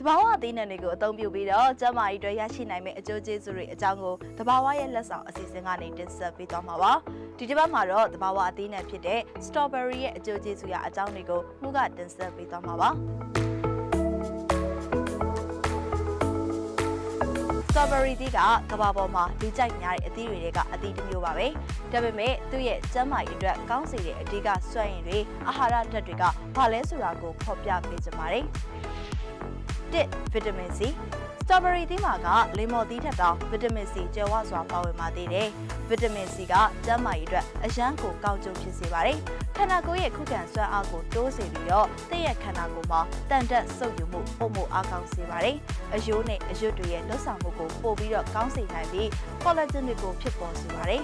ဘာဝအသီးနှံတွေကိုအသုံးပြုပြီးတော့ကျန်းမာရေးအတွက်ရရှိနိုင်မယ့်အကျိုးကျေးဇူးတွေအကြောင်းကိုတဘာဝရဲ့လက်ဆောင်အစီအစဉ်ကနေတင်ဆက်ပေးသွားမှာပါဒီတစ်ပတ်မှာတော့တဘာဝအသီးနှံဖြစ်တဲ့ strawberry ရဲ့အကျိုးကျေးဇူးရအကြောင်းတွေကိုမှုကတင်ဆက်ပေးသွားမှာပါstrawberry သီးကကမ္ဘာပေါ်မှာလူကြိုက်များတဲ့အသီးတွေကအသီးတစ်မျိုးပါပဲဒါပေမဲ့သူ့ရဲ့ကျန်းမာရေးအတွက်ကောင်းစေတဲ့အဓိကစွမ်းရည်တွေအာဟာရဓာတ်တွေကဘာလဲဆိုတာကိုဖော်ပြပေးကြပါတယ်1. ဗီတာမင် C strawberry သီးမှာကလေမော်သီးထက်တောင်ဗီတာမင် C ကျယ်ဝစွာပါဝင်ပါသေးတယ်ဗီတာမင် C ကကျန်းမာရေးအတွက်အရန်ကိုကောင်းကျိုးဖြစ်စေပါတယ်ခန္ဓာကိုယ်ရဲ့ခုခံစွမ်းအားကိုတိုးစေပြီးတော့သင်ရဲ့ခန္ဓာကိုယ်မှာတန်တက်ဆုပ်ယူမှုပုံမအားကောင်းစေပါတယ်အယိုးနဲ့အရွတ်တွေရဲ့လှုပ်ဆောင်မှုကိုပို့ပြီးတော့ကောင်းစေနိုင်ပြီး collagen တွေကိုဖြစ်ပေါ်စေပါတယ်